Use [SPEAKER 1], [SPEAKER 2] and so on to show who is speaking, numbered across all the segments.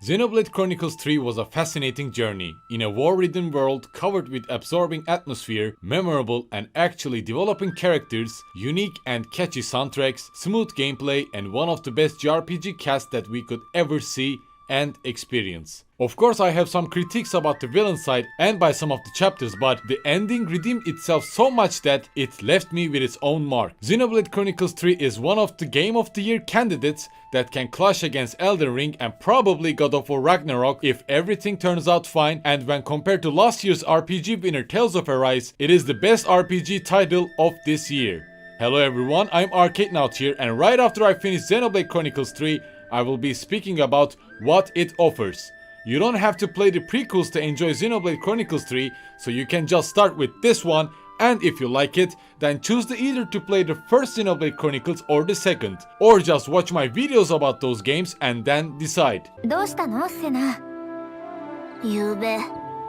[SPEAKER 1] Xenoblade Chronicles 3 was a fascinating journey in a war-ridden world covered with absorbing atmosphere, memorable and actually developing characters, unique and catchy soundtracks, smooth gameplay, and one of the best JRPG casts that we could ever see and experience. Of course, I have some critiques about the villain side and by some of the chapters, but the ending redeemed itself so much that it left me with its own mark. Xenoblade Chronicles 3 is one of the Game of the Year candidates that can clash against Elden Ring and probably God of War Ragnarok if everything turns out fine, and when compared to last year's RPG winner Tales of Arise, it is the best RPG title of this year. Hello everyone, I'm Arcadenaut here, and right after I finish Xenoblade Chronicles 3, I will be speaking about what it offers. You don't have to play the prequels to enjoy Xenoblade Chronicles 3, so you can just start with this one, and if you like it, then choose to either to play the first Xenoblade Chronicles or the second, or just watch my videos about those games and then decide.
[SPEAKER 2] どうしたのセナ？ゆうべ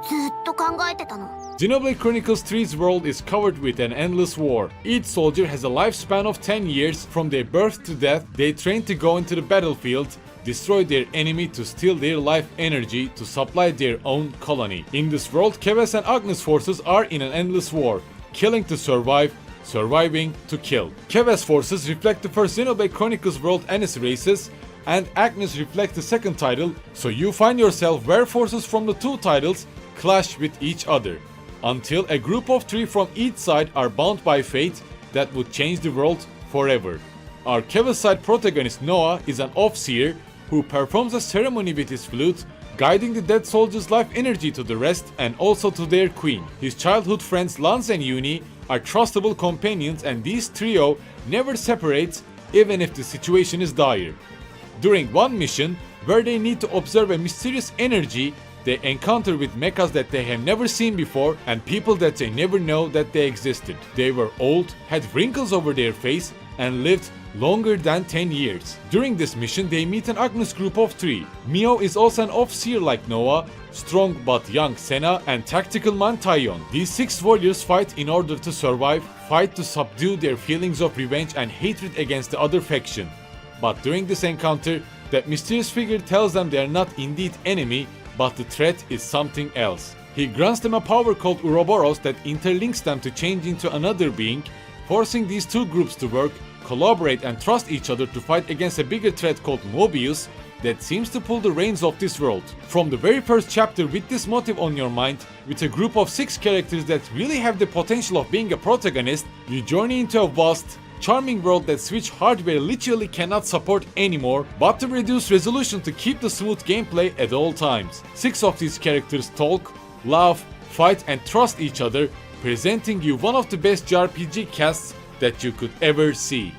[SPEAKER 2] ずっと考えてたの。
[SPEAKER 1] Xenoblade Chronicles 3's world is covered with an endless war. Each soldier has a lifespan of 10 years. From their birth to death, they train to go into the battlefield, destroy their enemy to steal their life energy to supply their own colony. In this world, Keves and Agnes forces are in an endless war, killing to survive, surviving to kill. Keves forces reflect the first Xenoblade Chronicles world Anis races, and Agnes reflects the second title, so you find yourself where forces from the two titles clash with each other, until a group of 3 from each side are bound by fate that would change the world forever. Our Keves side protagonist Noah is an Overseer who performs a ceremony with his flute, guiding the dead soldiers' life energy to the rest and also to their queen. His childhood friends Lance and Uni are trustable companions, and these trio never separates even if the situation is dire. During one mission, where they need to observe a mysterious energy, they encounter with mechas that they have never seen before and people that they never know that they existed. They were old, had wrinkles over their face, and lived longer than 10 years. During this mission, they meet an Agnes group of 3. Mio is also an Overseer like Noah, strong but young Senna, and tactical man Taion. These 6 warriors fight in order to survive, fight to subdue their feelings of revenge and hatred against the other faction. But during this encounter, that mysterious figure tells them they are not indeed enemy, but the threat is something else. He grants them a power called Ouroboros that interlinks them to change into another being, forcing these two groups to work, collaborate and trust each other to fight against a bigger threat called Mobius that seems to pull the reins of this world. From the very first chapter with this motive on your mind, with a group of 6 characters that really have the potential of being a protagonist, you journey into a vast, charming world that Switch hardware literally cannot support anymore, but to reduce resolution to keep the smooth gameplay at all times. 6 of these characters talk, laugh, fight and trust each other, presenting you one of the best JRPG casts that you could ever see.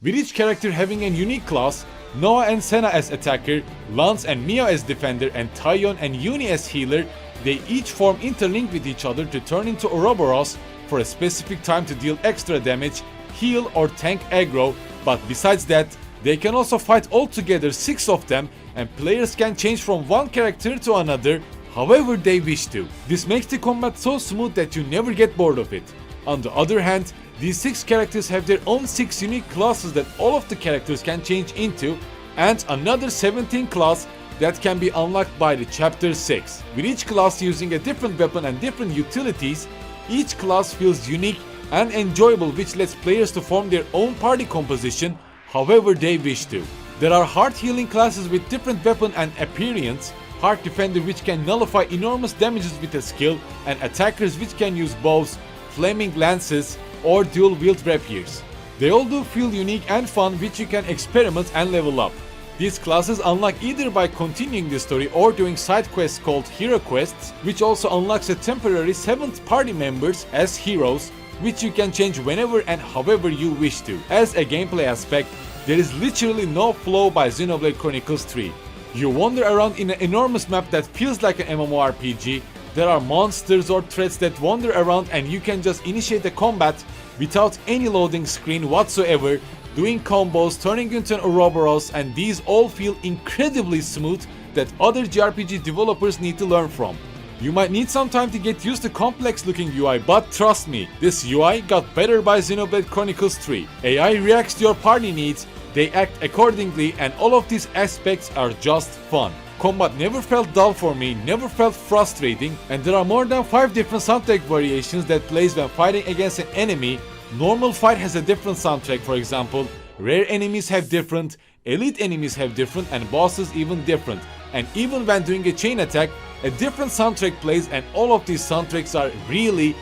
[SPEAKER 1] With each character having a unique class, Noah and Senna as attacker, Lance and Mia as defender, and Taion and Uni as healer, they each form interlinked with each other to turn into Ouroboros for a specific time to deal extra damage, heal or tank aggro, but besides that, they can also fight all together 6 of them, and players can change from one character to another however they wish to. This makes the combat so smooth that you never get bored of it. On the other hand, these 6 characters have their own 6 unique classes that all of the characters can change into, and another 17 class that can be unlocked by the chapter 6. With each class using a different weapon and different utilities, each class feels unique and enjoyable, which lets players to form their own party composition however they wish to. There are heart healing classes with different weapon and appearance, heart defender which can nullify enormous damages with a skill, and attackers which can use bows, flaming lances, or dual wield rapiers. They all do feel unique and fun, which you can experiment and level up. These classes unlock either by continuing the story or doing side quests called hero quests, which also unlocks a temporary 7th party members as heroes, which you can change whenever and however you wish to. As a gameplay aspect, there is literally no flaw by Xenoblade Chronicles 3. You wander around in an enormous map that feels like an MMORPG. There are monsters or threats that wander around and you can just initiate the combat without any loading screen whatsoever, doing combos, turning into an Ouroboros, and these all feel incredibly smooth that other JRPG developers need to learn from. You might need some time to get used to complex looking UI, but trust me, this UI got better by Xenoblade Chronicles 3. AI reacts to your party needs, they act accordingly, and all of these aspects are just fun. Combat never felt dull for me, never felt frustrating, and there are more than 5 different soundtrack variations that plays when fighting against an enemy. Normal fight has a different soundtrack, for example, rare enemies have different, elite enemies have different, and bosses even different. And even when doing a chain attack, a different soundtrack plays, and all of these soundtracks are really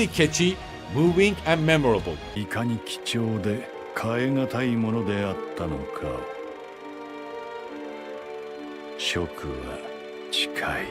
[SPEAKER 1] catchy, moving and memorable.
[SPEAKER 3] いかに貴重で代え難いものであったのか。職は近い。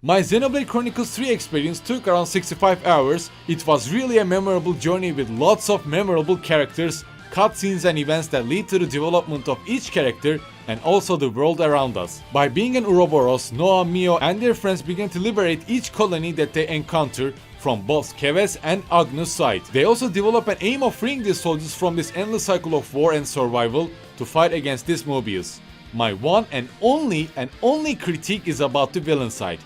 [SPEAKER 1] My Xenoblade Chronicles 3 experience took around 65 hours. It was really a memorable journey with lots of memorable characters, cutscenes and events that lead to the development of each character and also the world around us. By being in Ouroboros, Noah, Mio and their friends began to liberate each colony that they encounter from both Keves and Agnus' side. They also develop an aim of freeing these soldiers from this endless cycle of war and survival to fight against this Mobius. My one and only critique is about the villain side.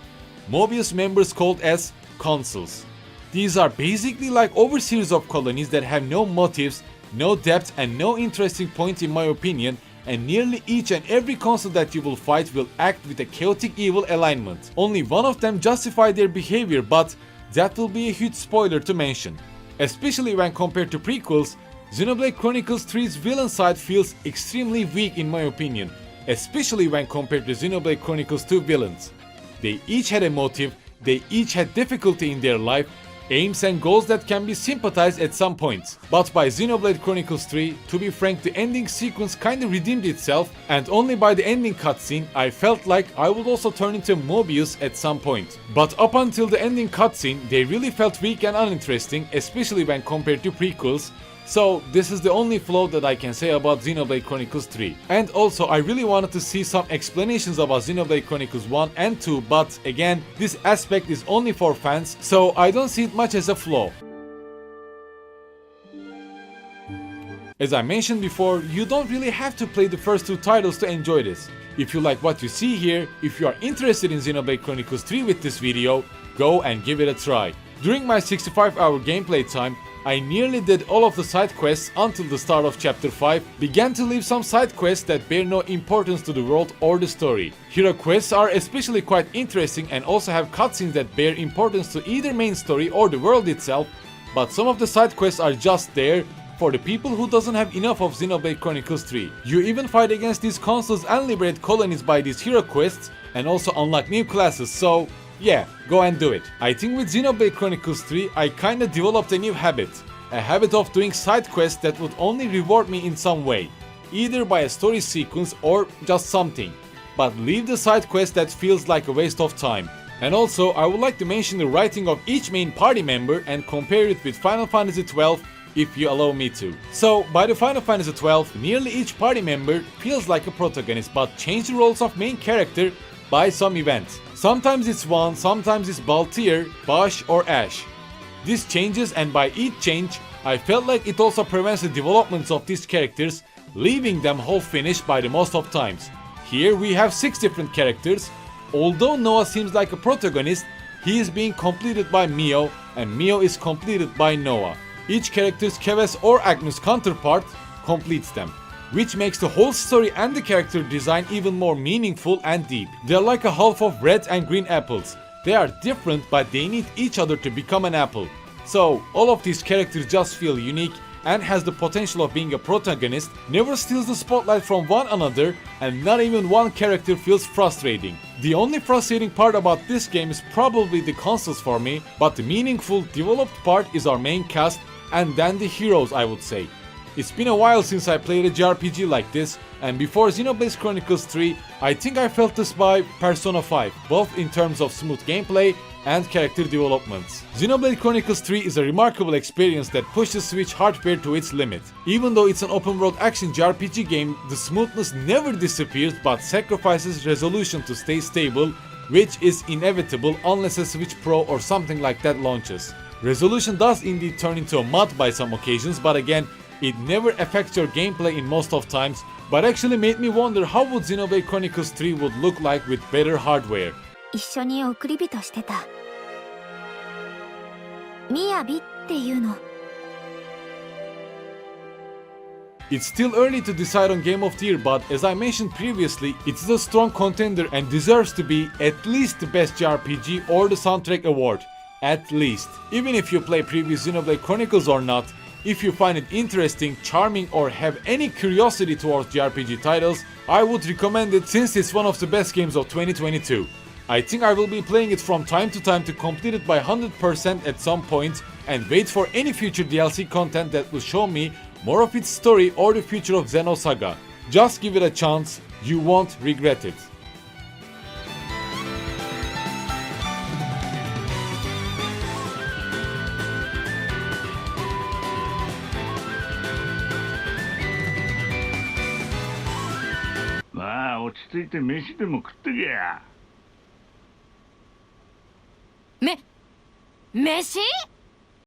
[SPEAKER 1] Mobius members called as consuls. These are basically like overseers of colonies that have no motives, no depth and no interesting point in my opinion, and nearly each and every consul that you will fight will act with a chaotic evil alignment. Only one of them justify their behavior, but that will be a huge spoiler to mention. Especially when compared to prequels, Xenoblade Chronicles 3's villain side feels extremely weak in my opinion, especially when compared to Xenoblade Chronicles 2 villains. They each had a motive, they each had difficulty in their life, aims and goals that can be sympathized at some points. But by Xenoblade Chronicles 3, to be frank, the ending sequence kinda redeemed itself, and only by the ending cutscene I felt like I would also turn into Mobius at some point. But up until the ending cutscene, they really felt weak and uninteresting, especially when compared to prequels. So this is the only flaw that I can say about Xenoblade Chronicles 3. And also I really wanted to see some explanations about Xenoblade Chronicles 1 and 2, but again, this aspect is only for fans, so I don't see it much as a flaw. As I mentioned before, you don't really have to play the first 2 titles to enjoy this. If you like what you see here, if you are interested in Xenoblade Chronicles 3 with this video, go and give it a try. During my 65-hour gameplay time, I nearly did all of the side quests until the start of chapter 5, began to leave some side quests that bear no importance to the world or the story. Hero quests are especially quite interesting and also have cutscenes that bear importance to either main story or the world itself, but some of the side quests are just there for the people who doesn't have enough of Xenoblade Chronicles 3. You even fight against these consuls and liberate colonies by these hero quests and also unlock new classes, so yeah, go and do it. I think with Xenoblade Chronicles 3 I kinda developed a new habit. A habit of doing side quests that would only reward me in some way, either by a story sequence or just something, but leave the side quest that feels like a waste of time. And also I would like to mention the writing of each main party member and compare it with Final Fantasy XII if you allow me to. So by the Final Fantasy XII, nearly each party member feels like a protagonist but change the roles of main character by some event. Sometimes it's Juan, sometimes it's Baltier, Basch or Ash. This changes, and by each change, I felt like it also prevents the developments of these characters, leaving them half finished by the most of times. Here we have 6 different characters. Although Noah seems like a protagonist, he is being completed by Mio, and Mio is completed by Noah. Each character's Keves or Agnus counterpart completes them, which makes the whole story and the character design even more meaningful and deep. They're like a half of red and green apples. They are different, but they need each other to become an apple. So all of these characters just feel unique and has the potential of being a protagonist, never steals the spotlight from one another, and not even one character feels frustrating. The only frustrating part about this game is probably the consoles for me, but the meaningful developed part is our main cast and then the heroes, I would say. It's been a while since I played a JRPG like this, and before Xenoblade Chronicles 3, I think I felt this by Persona 5, both in terms of smooth gameplay and character developments. Xenoblade Chronicles 3 is a remarkable experience that pushes Switch hardware to its limit. Even though it's an open-world action JRPG game, the smoothness never disappears but sacrifices resolution to stay stable, which is inevitable unless a Switch Pro or something like that launches. Resolution does indeed turn into a mud by some occasions, but again, it never affects your gameplay in most of times, but actually made me wonder how would Xenoblade Chronicles 3 would look like with better hardware.
[SPEAKER 2] 一緒に送り人してた。みやびっていうの。
[SPEAKER 1] It's still early to decide on Game of the Year, but as I mentioned previously, it's a strong contender and deserves to be at least the best JRPG or the soundtrack award. At least. Even if you play previous Xenoblade Chronicles or not, if you find it interesting, charming or have any curiosity towards JRPG titles, I would recommend it since it's one of the best games of 2022. I think I will be playing it from time to time to complete it by 100% at some point and wait for any future DLC content that will show me more of its story or the future of Xenosaga. Just give it a chance, you won't regret it.
[SPEAKER 3] Ma, 落ち着いて飯でも食ってけや。
[SPEAKER 2] 飯